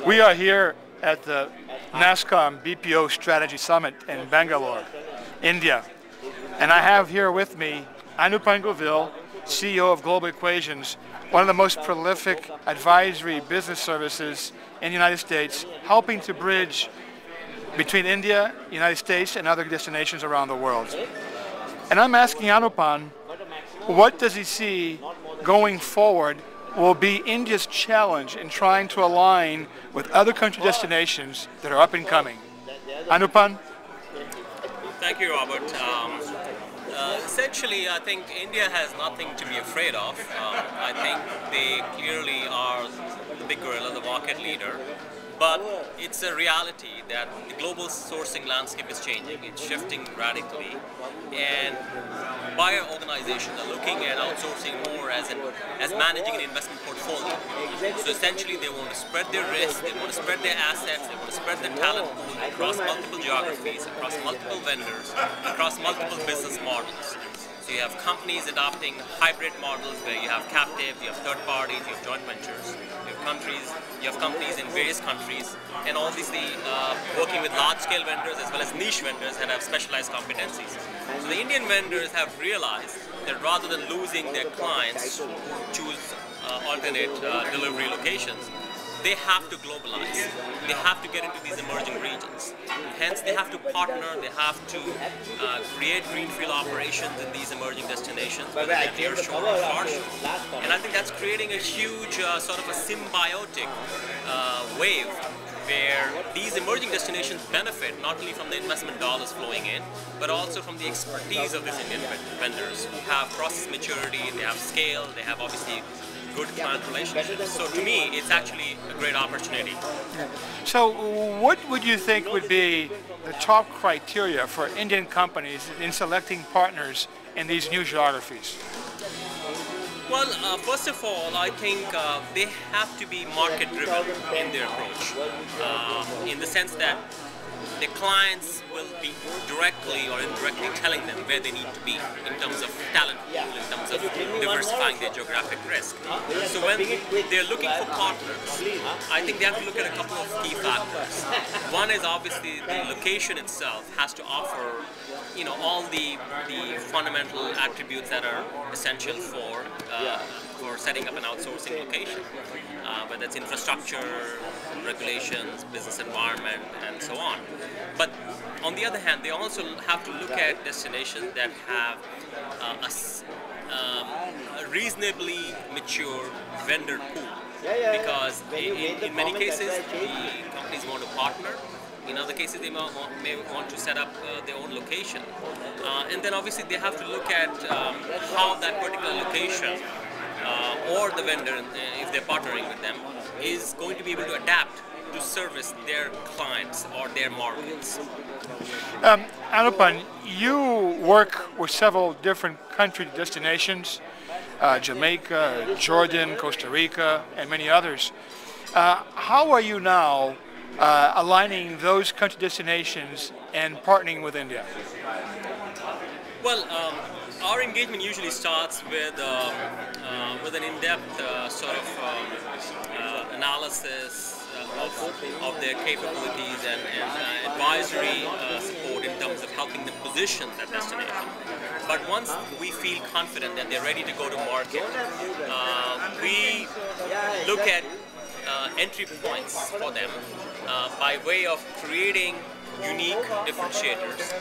We are here at the NASSCOM BPO Strategy Summit in Bangalore, India. And I have here with me Anupam Govil, CEO of Global Equations, one of the most prolific advisory business services in the United States, helping to bridge between India, United States, and other destinations around the world. And I'm asking Anupam, what does he see going forward will be India's challenge in trying to align with other country destinations that are up and coming? Anupam? Thank you, Robert. Essentially, I think India has nothing to be afraid of. I think they clearly are the big gorilla, the market leader. But it's a reality that the global sourcing landscape is changing. It's shifting radically. And buyer organizations are looking at outsourcing more as managing an investment portfolio. So essentially they want to spread their risk, they want to spread their assets, they want to spread their talent pool across multiple geographies, across multiple vendors, across multiple business models. So you have companies adopting hybrid models where you have captive, you have third parties, you have joint ventures, you have companies in various countries, and obviously working with large-scale vendors as well as niche vendors that have specialized competencies. So the Indian vendors have realized that rather than losing their clients who choose alternate delivery locations, they have to globalize. They have to get into these emerging regions. Hence, they have to partner, they have to create greenfield operations in these emerging destinations, whether they're nearshore or farshore. And I think that's creating a huge sort of a symbiotic wave where these emerging destinations benefit not only from the investment dollars flowing in, but also from the expertise of these Indian vendors who have process maturity, they have scale, they have obviously good client relationships. So to me, it's actually a great opportunity. So what would you think would be the top criteria for Indian companies in selecting partners in these new geographies? Well, first of all, I think they have to be market-driven in their approach, in the sense that the clients will be directly or indirectly telling them where they need to be in terms of talent pool, in terms of diversifying their geographic risk. So when they're looking for partners, I think they have to look at a couple of key factors. One is obviously the location itself has to offer, all the fundamental attributes that are essential for setting up an outsourcing location, whether it's infrastructure, regulations, business environment, and so on. But on the other hand, they also have to look at destinations that have a reasonably mature vendor pool, because in many cases the companies want to partner. In other cases, they may want to set up their own location. And then obviously they have to look at how that particular location or the vendor, if they're partnering with them, is going to be able to adapt to service their clients or their markets. Anupam, you work with several different country destinations, Jamaica, Jordan, Costa Rica, and many others. How are you now aligning those country destinations and partnering with India? Well, our engagement usually starts with an in-depth sort of analysis of their capabilities and advisory support in terms of helping them position that destination. But once we feel confident that they're ready to go to market, we look at entry points for them by way of creating unique differentiators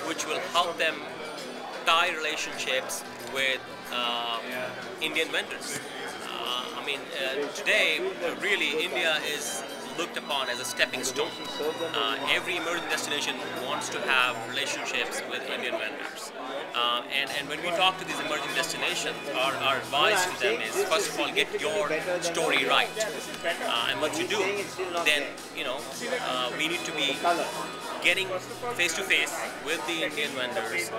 which will help them tie relationships with Indian vendors. Today, really, India is looked upon as a stepping stone. Every emerging destination wants to have relationships with Indian vendors. And when we talk to these emerging destinations, our advice to them is, first of all, get your story right. And once you do, then, we need to be getting face-to-face with the Indian vendors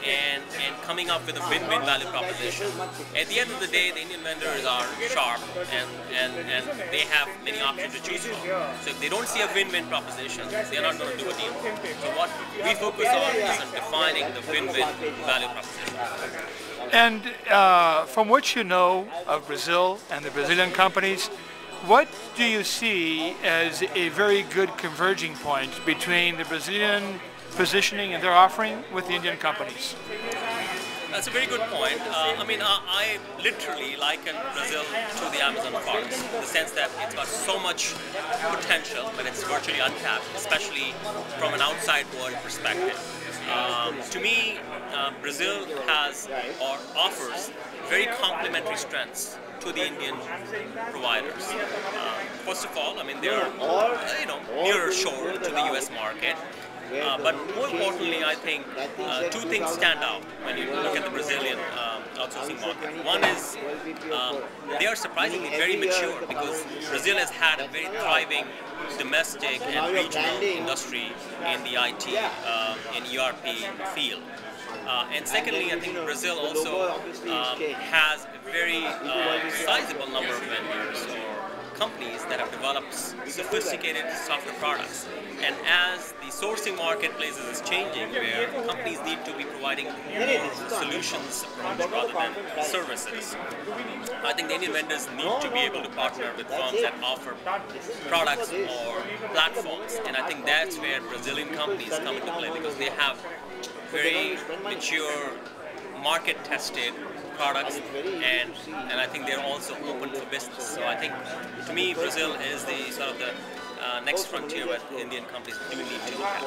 and coming up with a win-win value proposition. At the end of the day, the Indian vendors are sharp and they have many options to choose from. So if they don't see a win-win proposition, they're not going to do a deal. So what we focus on is on defining the win-win value proposition. And from what you know of Brazil and the Brazilian companies, What do you see as a very good converging point between the Brazilian positioning and their offering with the Indian companies? That's a very good point. I literally liken Brazil to the Amazon forest, in the sense that it's got so much potential, but it's virtually untapped, especially from an outside world perspective. To me, Brazil has or offers very complementary strengths to the Indian providers. First of all, they're nearer shore to the U.S. market. But more importantly, I think two things stand out when you look at the Brazilian outsourcing market. One is they are surprisingly very mature, because Brazil has had a very thriving domestic and regional industry in the IT and ERP field. And secondly, I think Brazil also has a very sizable number of vendors or companies that have developed sophisticated software products. And as the sourcing marketplace is changing, where companies need to be providing more solutions approach rather than services, I think the Indian vendors need to be able to partner with firms that offer products or platforms. And I think that's where Brazilian companies come into play, because they have very mature, market-tested products, and I think they're also open for business. So I think, to me, Brazil is the sort of the next frontier where Indian companies do need to look at.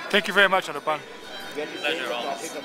Thank you very much, Anupam. Pleasure, always.